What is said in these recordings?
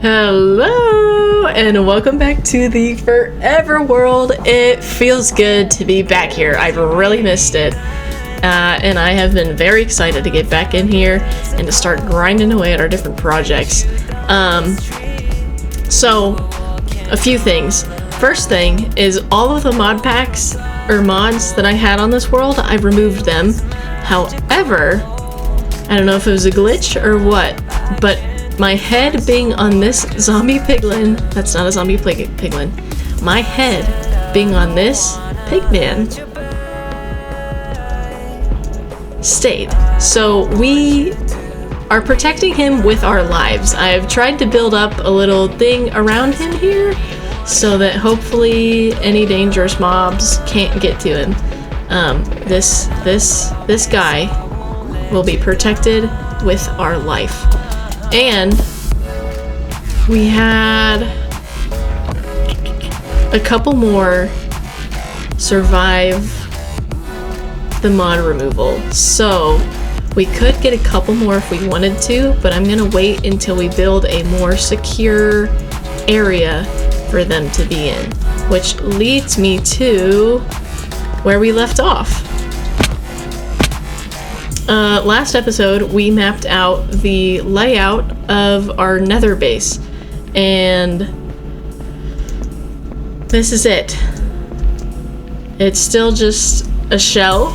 Hello, and welcome back to the Forever World. It feels good to be back here. I've really missed it, and I have been very excited to get back in here and to start grinding away at our different projects. So, a few things. First thing is all of the mod packs, or mods that I had on this world, I've removed them. However, I don't know if it was a glitch or what, but my head being on this zombie piglin, that's not a zombie piglin, my head being on this pigman stayed. So we are protecting him with our lives. I've tried to build up a little thing around him here so that hopefully any dangerous mobs can't get to him. This guy will be protected with our life. And we had a couple more survive the mod removal. So we could get a couple more if we wanted to, but I'm gonna wait until we build a more secure area for them to be in. Which leads me to where we left off. Last episode, we mapped out the layout of our nether base, and this is it. It's still just a shell,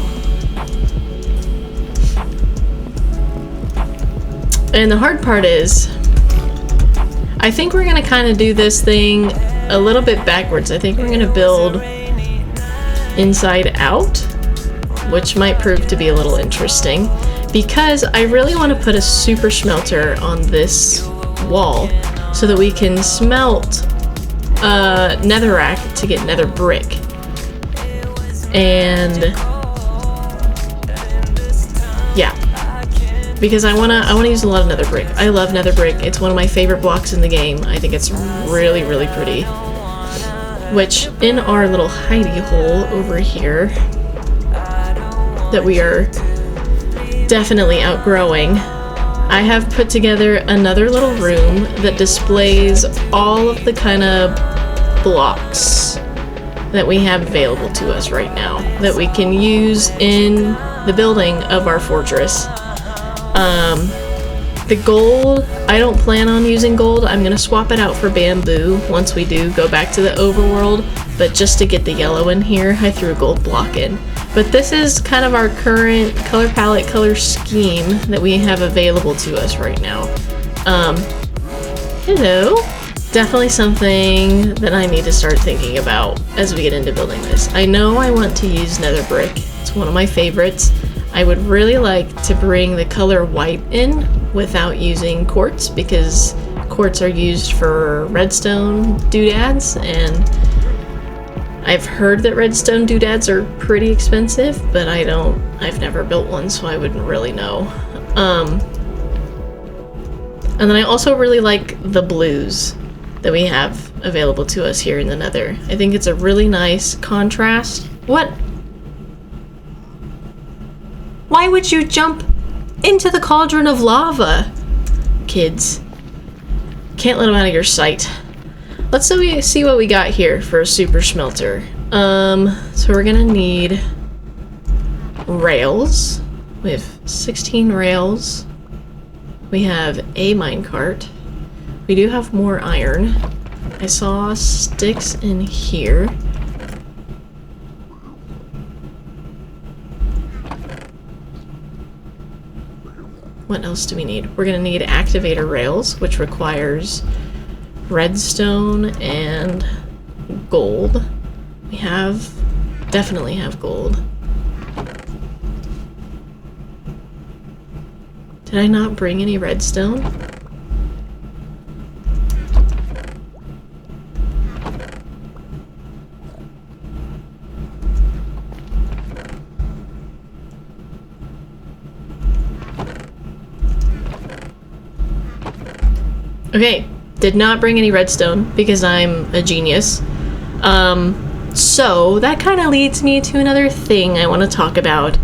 and the hard part is, I think we're gonna kind of do this thing a little bit backwards. I think we're gonna build inside out, which might prove to be a little interesting, because I really want to put a super smelter on this wall so that we can smelt netherrack to get nether brick. And yeah, because I wanna use a lot of nether brick. I love nether brick. It's one of my favorite blocks in the game. I think it's really, really pretty. Which, in our little hidey hole over here that we are definitely outgrowing, I have put together another little room that displays all of the kind of blocks that we have available to us right now that we can use in the building of our fortress. The gold, I don't plan on using gold. I'm gonna swap it out for bamboo once we do go back to the overworld, but just to get the yellow in here, I threw a gold block in. But this is kind of our current color palette, color scheme that we have available to us right now. Hello. Definitely something that I need to start thinking about as we get into building this. I know I want to use nether brick. It's one of my favorites. I would really like to bring the color white in without using quartz, because quartz are used for redstone doodads, and I've heard that redstone doodads are pretty expensive, but I've never built one, so I wouldn't really know. And then I also really like the blues that we have available to us here in the nether. I think it's a really nice contrast. What? Why would you jump into the cauldron of lava? Kids. Can't let them out of your sight. Let's see what we got here for a super smelter. So we're gonna need rails. We have 16 rails. We have a minecart. We do have more iron. I saw sticks in here. What else do we need? We're gonna need activator rails, which requires redstone and gold. We definitely have gold. Did I not bring any redstone? Okay, did not bring any redstone because I'm a genius. So that kind of leads me to another thing I want to talk about.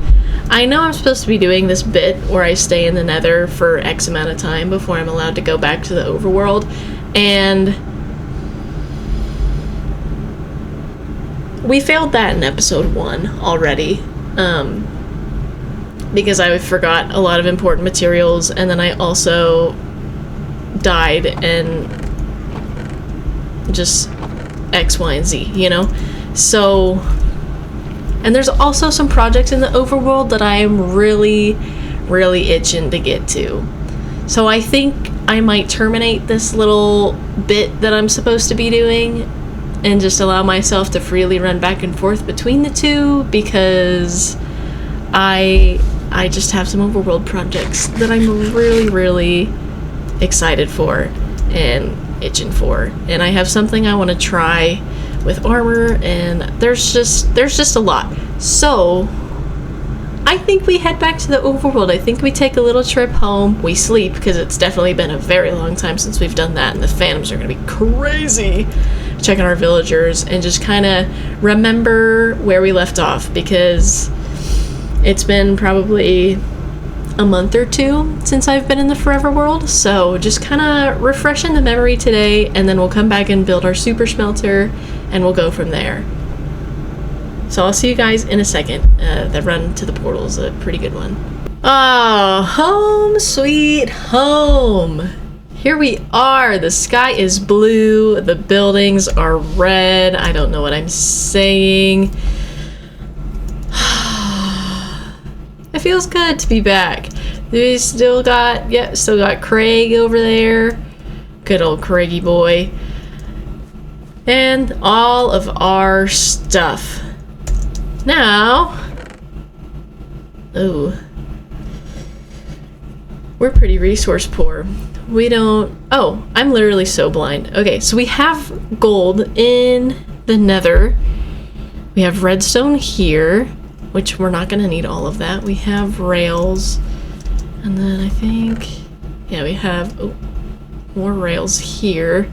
I know I'm supposed to be doing this bit where I stay in the nether for X amount of time before I'm allowed to go back to the overworld, And we failed that in episode 1 already. Because I forgot a lot of important materials, and then I also died and just X, Y, and Z, you know? So, and there's also some projects in the overworld that I am really, really itching to get to. So I think I might terminate this little bit that I'm supposed to be doing and just allow myself to freely run back and forth between the two, because I just have some overworld projects that I'm really, really excited for and itching for. And I have something I want to try with armor, and there's just a lot. So I think we head back to the overworld. I think we take a little trip home. We sleep, because it's definitely been a very long time since we've done that, and the phantoms are going to be crazy. Checking our villagers and just kind of remember where we left off, because it's been probably a month or 2 since I've been in the Forever World. So just kind of refreshing the memory today, and then we'll come back and build our super smelter, and we'll go from there. So I'll see you guys in a second. The run to the portal is a pretty good one. Oh, home sweet home. Here we are. The sky is blue. The buildings are red. I don't know what I'm saying. It feels good to be back. We still got Craig over there. Good old Craigie boy. And all of our stuff. Now, ooh, we're pretty resource poor. We don't, oh, I'm literally so blind. Okay, so we have gold in the nether. We have redstone here, which we're not gonna need all of that. We have rails, and then I think, yeah, we have more rails here.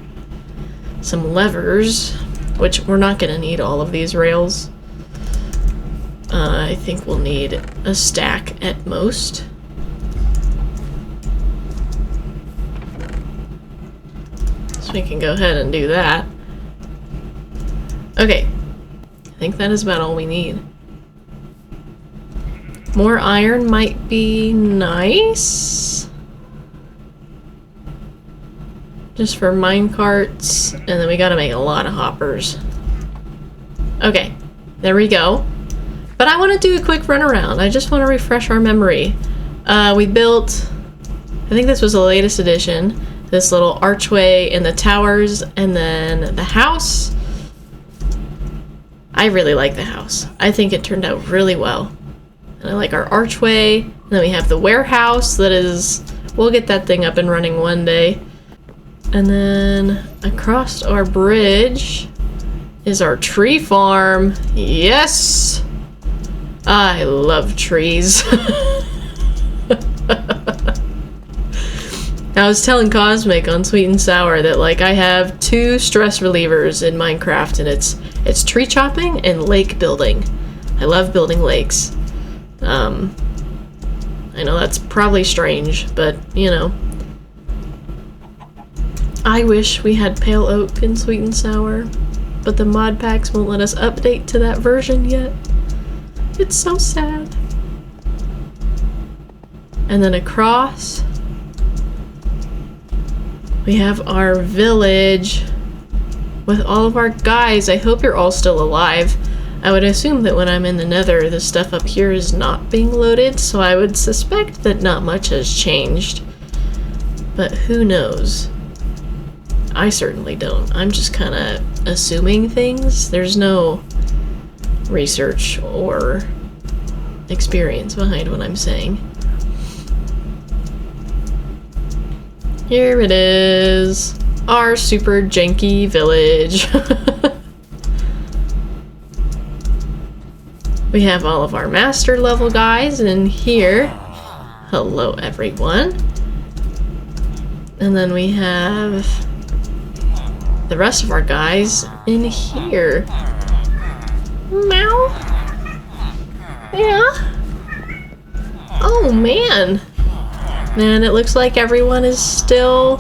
Some levers, which we're not gonna need all of these rails. I think we'll need a stack at most. So we can go ahead and do that. Okay, I think that is about all we need. More iron might be nice. Just for mine carts, and then we gotta make a lot of hoppers. Okay, there we go. But I want to do a quick run around. I just want to refresh our memory. We built, I think this was the latest edition, this little archway in the towers, and then the house. I really like the house. I think it turned out really well. And I like our archway. And then we have the warehouse that is, we'll get that thing up and running one day. And then across our bridge is our tree farm. Yes! I love trees. I was telling Cosmic on Sweet and Sour that, like, I have 2 stress relievers in Minecraft, and it's tree chopping and lake building. I love building lakes. I know that's probably strange, but, you know. I wish we had pale oak in Sweet and Sour, but the mod packs won't let us update to that version yet. It's so sad. And then across, we have our village with all of our guys. I hope you're all still alive. I would assume that when I'm in the nether, the stuff up here is not being loaded, so I would suspect that not much has changed. But who knows? I certainly don't. I'm just kind of assuming things. There's no research or experience behind what I'm saying. Here it is, our super janky village. We have all of our master level guys in here. Hello everyone. And then we have the rest of our guys in here. Meow. Yeah. Oh man. Man, it looks like everyone is still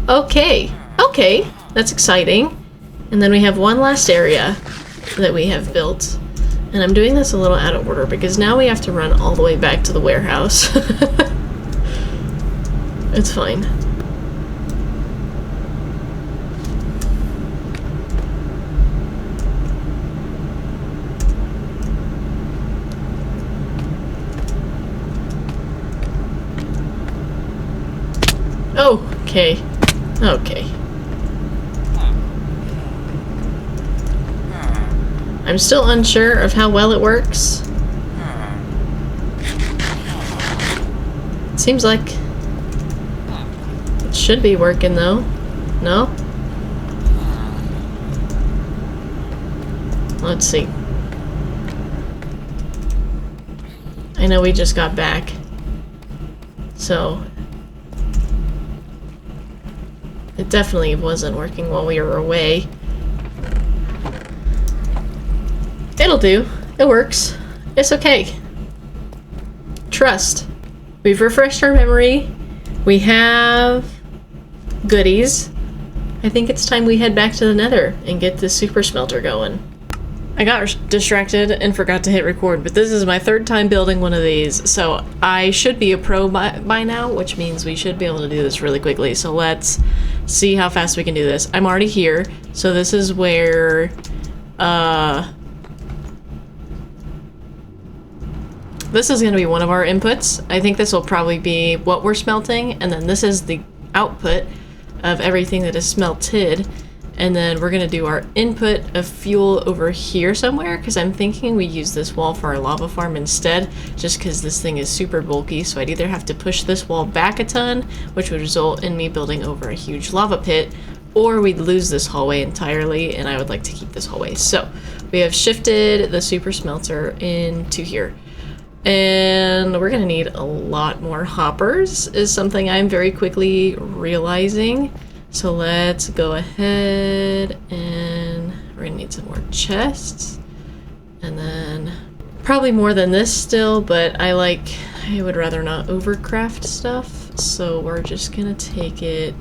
Okay. Okay. That's exciting. And then we have one last area that we have built. And I'm doing this a little out of order because now we have to run all the way back to the warehouse. It's fine. Oh, okay. Okay. I'm still unsure of how well it works. It seems like it should be working though. No? Let's see. I know we just got back. So it definitely wasn't working while we were away. It'll do. It works. It's okay. Trust. We've refreshed our memory. We have goodies. I think it's time we head back to the Nether and get this super smelter going. I got distracted and forgot to hit record, but this is my third time building one of these, so I should be a pro by now, which means we should be able to do this really quickly. So let's see how fast we can do this. I'm already here, so this is where this is going to be one of our inputs. I think this will probably be what we're smelting, and then this is the output of everything that is smelted. And then we're going to do our input of fuel over here somewhere, because I'm thinking we use this wall for our lava farm instead, just because this thing is super bulky. So I'd either have to push this wall back a ton, which would result in me building over a huge lava pit, or we'd lose this hallway entirely, and I would like to keep this hallway. So we have shifted the super smelter into here. And we're gonna need a lot more hoppers, is something I'm very quickly realizing. So let's go ahead and we're gonna need some more chests. And then probably more than this still, but I would rather not overcraft stuff. So we're just gonna take it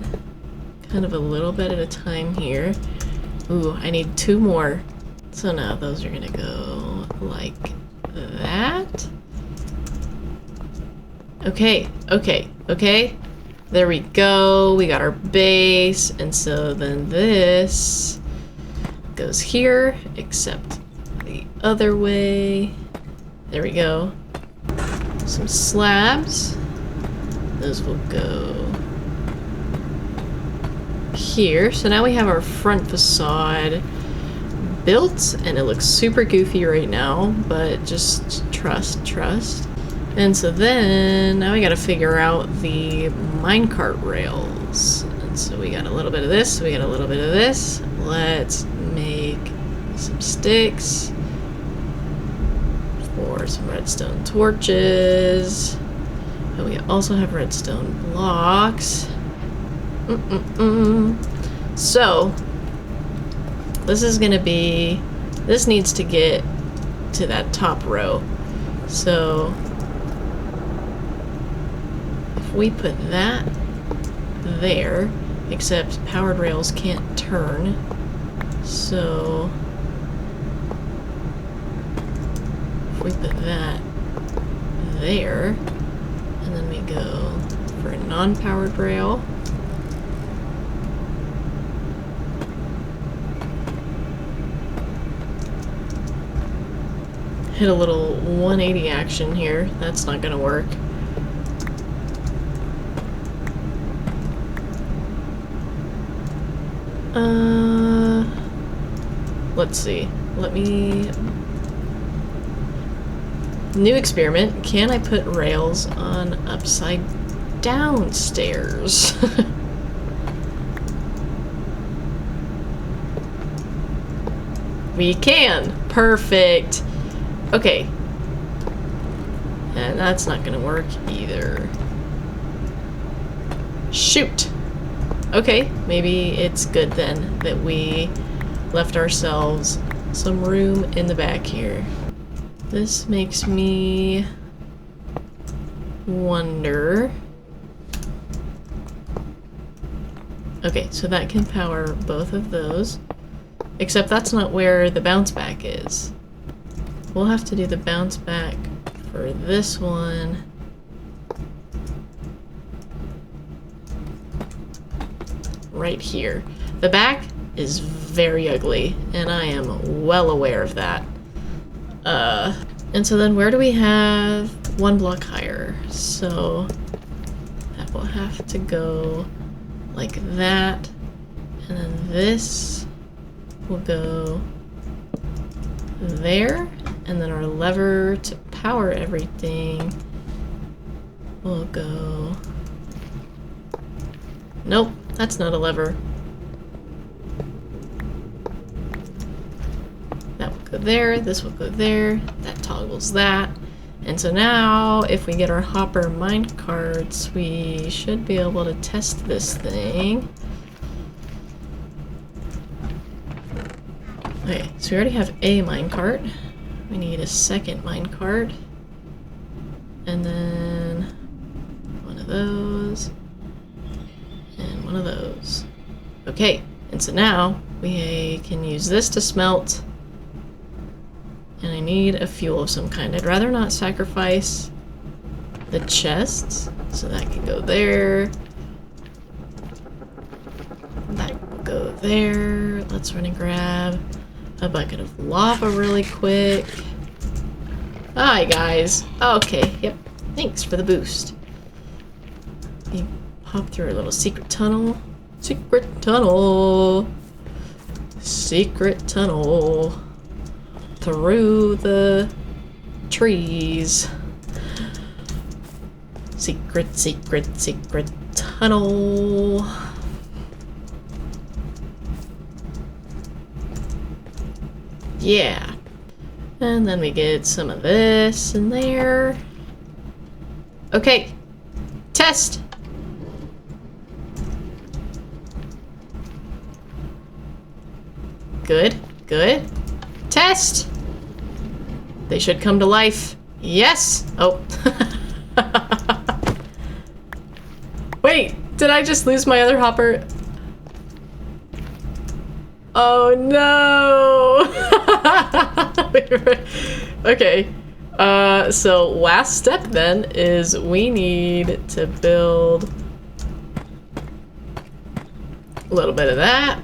kind of a little bit at a time here. Ooh, I need 2 more. So now those are gonna go like that. Okay, okay, okay. There we go. We got our base, and so then this goes here, except the other way. There we go. Some slabs. Those will go here. So now we have our front facade built, and it looks super goofy right now, but just trust. And so then, now we gotta figure out the minecart rails. And so we got a little bit of this, we got a little bit of this. Let's make some sticks for some redstone torches. And we also have redstone blocks. So, this is gonna be, this needs to get to that top row. So, we put that there, except powered rails can't turn, so if we put that there, and then we go for a non-powered rail, hit a little 180 action here, that's not gonna work. Let's see. Let me... New experiment. Can I put rails on upside down stairs? We can! Perfect! Okay. And that's not gonna work either. Shoot! Okay, maybe it's good then that we left ourselves some room in the back here. This makes me wonder. Okay, so that can power both of those. Except that's not where the bounce back is. We'll have to do the bounce back for this one. Right here. The back is very ugly, and I am well aware of that. And so then where do we have one block higher? So that will have to go like that, and then this will go there, and then our lever to power everything will go... Nope, that's not a lever. That will go there, this will go there, that toggles that. And so now, if we get our hopper mine carts, we should be able to test this thing. Okay, so we already have a minecart. We need a second minecart. And then one of those. And one of those. Okay, and so now we can use this to smelt. And I need a fuel of some kind. I'd rather not sacrifice the chests. So that can go there. That will go there. Let's run and grab a bucket of lava really quick. Hi, guys. Okay, yep. Thanks for the boost. You hop through a little secret tunnel. Secret tunnel. Secret tunnel. Through the trees. Secret, secret, secret tunnel. Yeah. And then we get some of this in there. Okay. Test. Good, good. Test. They should come to life. Yes. Oh. Wait, did I just lose my other hopper? Oh no! Okay. So last step then is we need to build a little bit of that.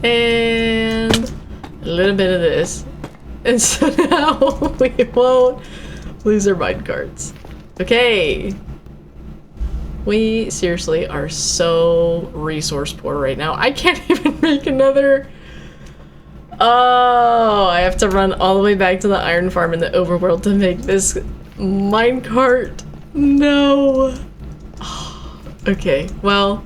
And a little bit of this. And so now we won't lose our mine carts. Okay. We seriously are so resource poor right now. I can't even make another... Oh, I have to run all the way back to the iron farm in the overworld to make this minecart. No. Oh, okay, well,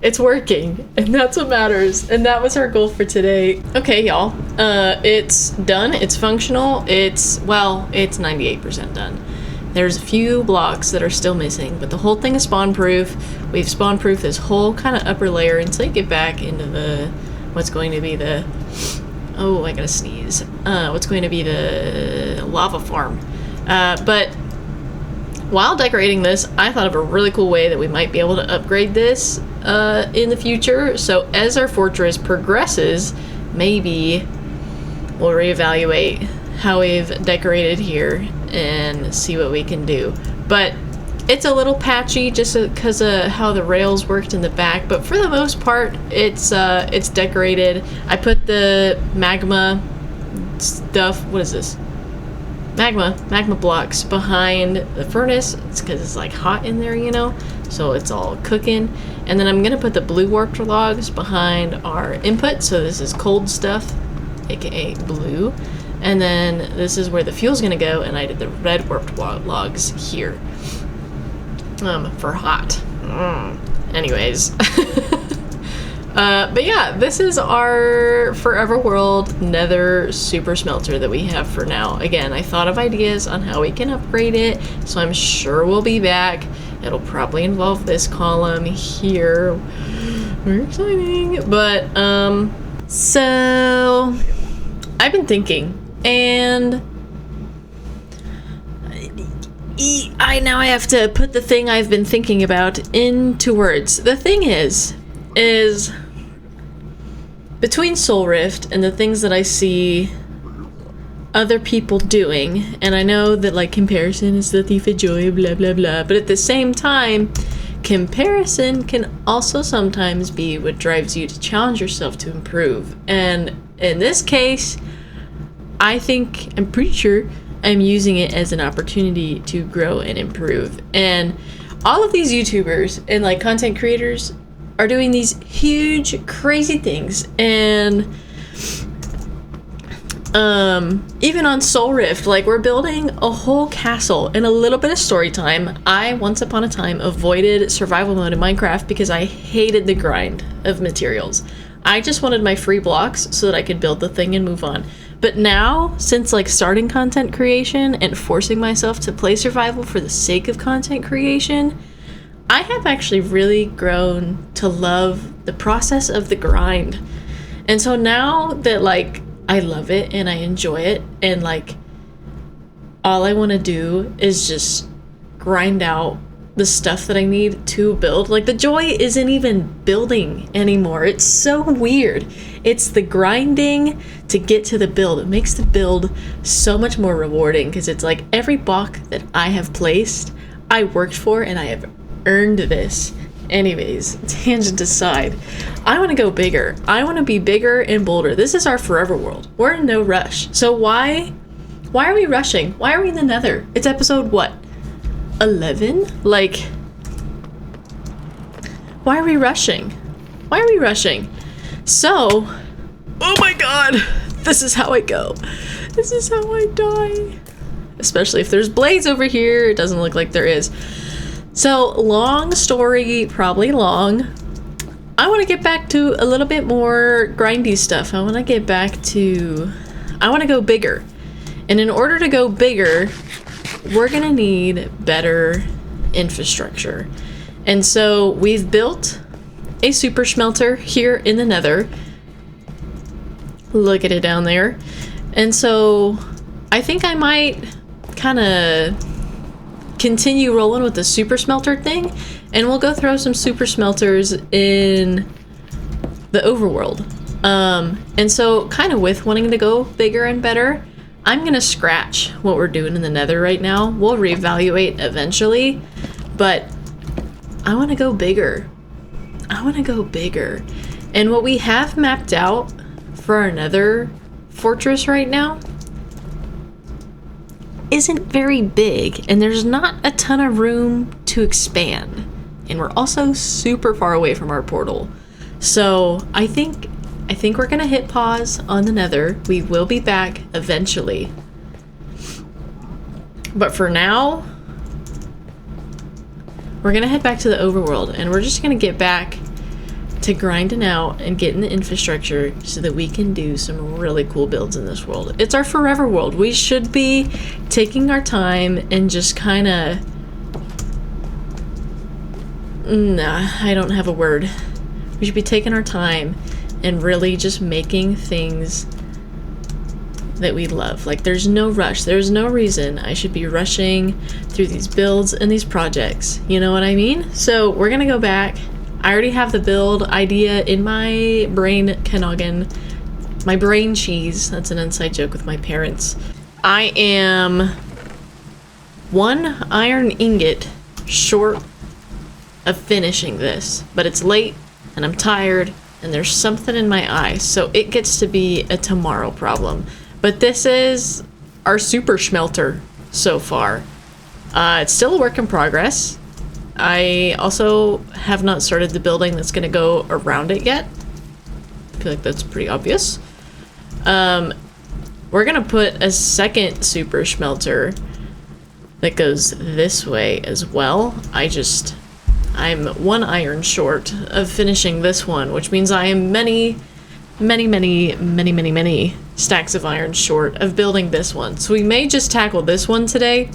it's working, and that's what matters. And that was our goal for today. Okay, y'all. It's done. It's functional. It's 98% done. There's a few blocks that are still missing, but the whole thing is spawn-proof. We've spawn-proofed this whole kind of upper layer until you get back into the... what's going to be the... Oh, I gotta sneeze. What's going to be the lava farm. But while decorating this, I thought of a really cool way that we might be able to upgrade this in the future. So as our fortress progresses, maybe we'll reevaluate how we've decorated here and see what we can do. But it's a little patchy just because of how the rails worked in the back, but for the most part it's decorated. I put the magma stuff, what is this? Magma blocks behind the furnace. It's because it's like hot in there, you know, so it's all cooking. And then I'm gonna put the blue warped logs behind our input, so this is cold stuff, aka blue. And then this is where the fuel's gonna go, and I did the red warped logs here. For hot. Anyways. But yeah, this is our Forever World Nether Super Smelter that we have for now. Again, I thought of ideas on how we can upgrade it, so I'm sure we'll be back. It'll probably involve this column here. Very exciting. But, so I've been thinking, and Now I have to put the thing I've been thinking about into words. The thing is between Soul Rift and the things that I see other people doing, and I know that like comparison is the thief of joy, blah blah blah, but at the same time, comparison can also sometimes be what drives you to challenge yourself to improve. And in this case, I'm pretty sure I'm using it as an opportunity to grow and improve. And all of these YouTubers and like content creators are doing these huge, crazy things. And even on Soul Rift, like we're building a whole castle and a little bit of story time. I once upon a time avoided survival mode in Minecraft because I hated the grind of materials. I just wanted my free blocks so that I could build the thing and move on. But now, since like starting content creation and forcing myself to play survival for the sake of content creation, I have actually really grown to love the process of the grind. And so now that like I love it and I enjoy it, and like all I want to do is just grind out the stuff that I need to build. Like the joy isn't even building anymore. It's so weird. It's the grinding to get to the build. It makes the build so much more rewarding because it's like every block that I have placed, I worked for and I have earned this. Anyways, tangent aside, I want to go bigger. I want to be bigger and bolder. This is our forever world. We're in no rush. So why are we rushing? Why are we in the nether? It's episode what? 11? Like, why are we rushing? Why are we rushing? So, oh my god, this is how I go. This is how I die. Especially if there's blades over here. It doesn't look like there is. So, long story, probably long. I want to get back to a little bit more grindy stuff. I want to go bigger. And in order to go bigger, we're gonna need better infrastructure. And so we've built a super smelter here in the nether. Look at it down there. And so I think I might kind of continue rolling with the super smelter thing, and we'll go throw some super smelters in the overworld. And so kind of with wanting to go bigger and better, I'm gonna scratch what we're doing in the nether right now. We'll reevaluate eventually, but I want to go bigger. I want to go bigger. And what we have mapped out for our nether fortress right now isn't very big, and there's not a ton of room to expand. And we're also super far away from our portal. So I think we're gonna hit pause on the nether. We will be back eventually. But for now, we're gonna head back to the overworld, and we're just gonna get back to grinding out and getting the infrastructure so that we can do some really cool builds in this world. It's our forever world. We should be taking our time and just kind of... Nah, I don't have a word. We should be taking our time and really just making things that we love. Like, there's no rush. There's no reason I should be rushing through these builds and these projects. You know what I mean? So we're gonna go back. I already have the build idea in my brain canoggin. My brain cheese. That's an inside joke with my parents. I am 1 iron ingot short of finishing this, but it's late and I'm tired and there's something in my eye, so it gets to be a tomorrow problem. But this is our super smelter so far. It's still a work in progress. I also have not started the building that's gonna go around it yet. I feel like that's pretty obvious. We're gonna put a second super smelter that goes this way as well. I'm 1 iron short of finishing this one, which means I am many stacks of iron short of building this one. So we may just tackle this one today,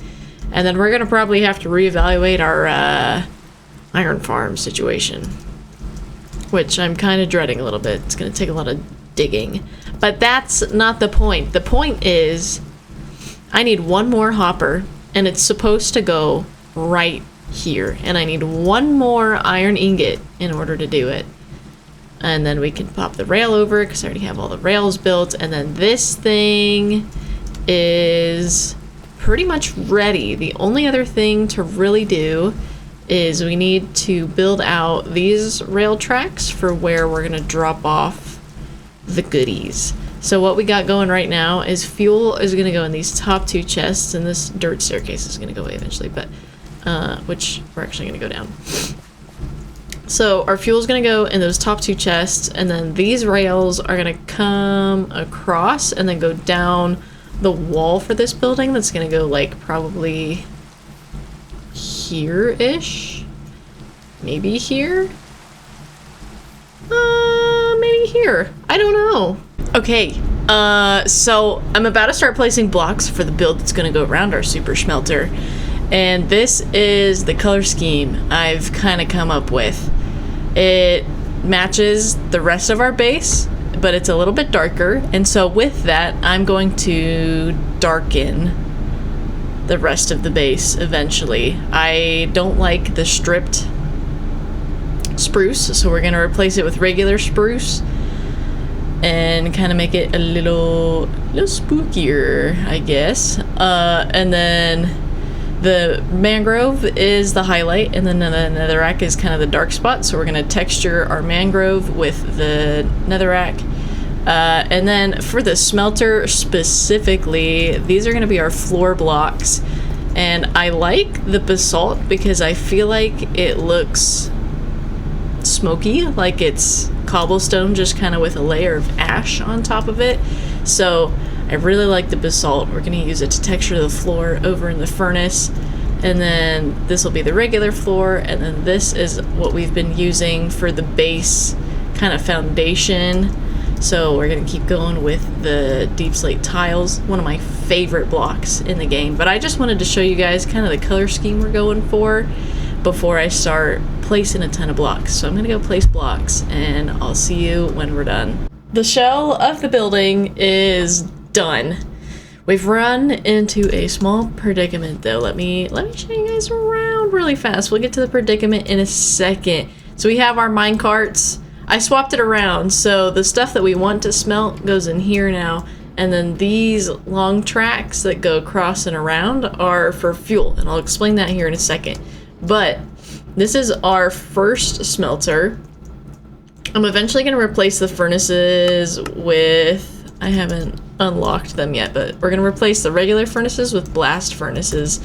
and then we're gonna probably have to reevaluate our iron farm situation, which I'm kind of dreading a little bit. It's gonna take a lot of digging, but that's not the point. The point is I need 1 more hopper and it's supposed to go right here, and I need one more iron ingot in order to do it. And then we can pop the rail over because I already have all the rails built, and then this thing is pretty much ready. The only other thing to really do is we need to build out these rail tracks for where we're gonna drop off the goodies. So what we got going right now is fuel is gonna go in these top 2 chests, and this dirt staircase is gonna go away eventually, but which we're actually gonna go down. So our fuel is gonna go in those top 2 chests, and then these rails are gonna come across and then go down the wall for this building. That's gonna go like probably here-ish, maybe here, maybe here. I don't know. Okay, so I'm about to start placing blocks for the build that's gonna go around our super smelter. And this is the color scheme I've kind of come up with. It matches the rest of our base, but it's a little bit darker. And so with that, I'm going to darken the rest of the base eventually. I don't like the stripped spruce, so we're going to replace it with regular spruce and kind of make it a little spookier, I guess. And then the mangrove is the highlight, and then the netherrack is kind of the dark spot, so we're going to texture our mangrove with the netherrack. And then for the smelter specifically, these are going to be our floor blocks, and I like the basalt because I feel like it looks smoky, like it's cobblestone just kind of with a layer of ash on top of it. So I really like the basalt. We're going to use it to texture the floor over in the furnace. And then this will be the regular floor. And then this is what we've been using for the base kind of foundation. So we're going to keep going with the deep slate tiles, one of my favorite blocks in the game. But I just wanted to show you guys kind of the color scheme we're going for before I start placing a ton of blocks. So I'm going to go place blocks, and I'll see you when we're done. The shell of the building is done. We've run into a small predicament though. Let me show you guys around really fast. We'll get to the predicament in a second. So we have our mine carts. I swapped it around, so the stuff that we want to smelt goes in here now, and then these long tracks that go across and around are for fuel, and I'll explain that here in a second. But this is our first smelter. I'm eventually going to replace the furnaces with, I haven't unlocked them yet, but we're going to replace the regular furnaces with blast furnaces,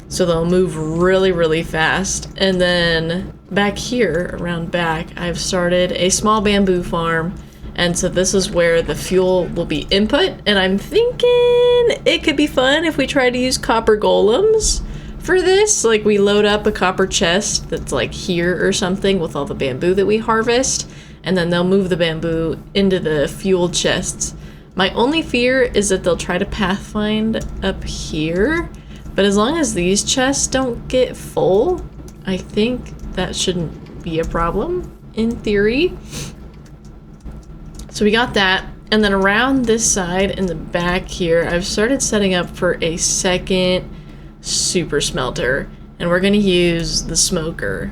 so they'll move really, really fast. And then back here, around back, I've started a small bamboo farm, and so this is where the fuel will be input, and I'm thinking it could be fun if we try to use copper golems for this. Like, we load up a copper chest that's like here or something with all the bamboo that we harvest, and then they'll move the bamboo into the fuel chests. My only fear is that they'll try to pathfind up here, but as long as these chests don't get full, I think that shouldn't be a problem in theory. So we got that, and then around this side in the back here, I've started setting up for a second super smelter, and we're going to use the smoker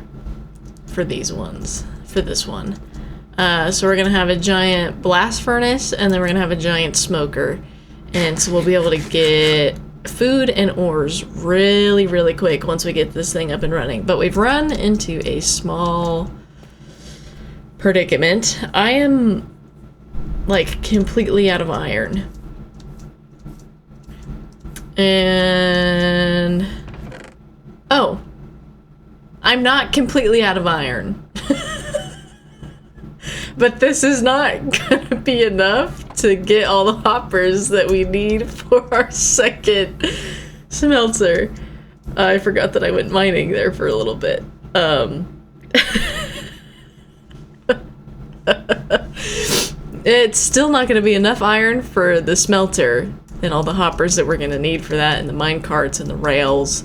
for these ones, for this one. So we're going to have a giant blast furnace, and then we're going to have a giant smoker, and so we'll be able to get food and ores really, really quick once we get this thing up and running. But we've run into a small predicament. I am like completely out of iron. And oh, I'm not completely out of iron. But this is not gonna be enough to get all the hoppers that we need for our second smelter. I forgot that I went mining there for a little bit. It's still not gonna be enough iron for the smelter and all the hoppers that we're gonna need for that, and the mine carts and the rails.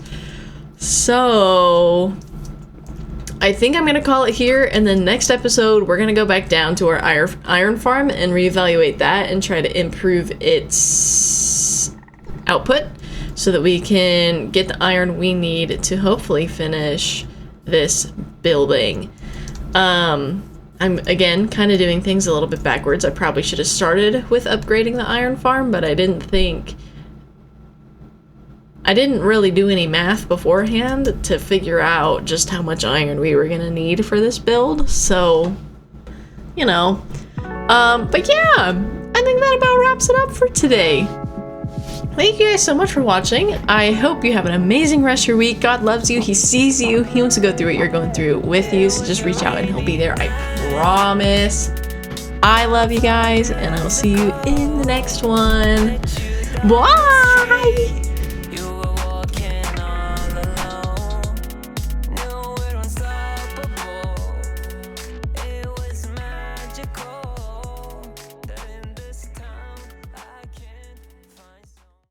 So I think I'm gonna call it here, and then next episode we're gonna go back down to our iron farm and reevaluate that and try to improve its output. so that we can get the iron we need to hopefully finish this building. I'm again kind of doing things a little bit backwards. I probably should have started with upgrading the iron farm, but I didn't really do any math beforehand to figure out just how much iron we were gonna need for this build, so you know. But yeah, I think that about wraps it up for today. Thank you guys so much for watching. I hope you have an amazing rest of your week. God loves you, he sees you, he wants to go through what you're going through with you, so just reach out and he'll be there, I promise. I love you guys, and I will see you in the next one. Bye!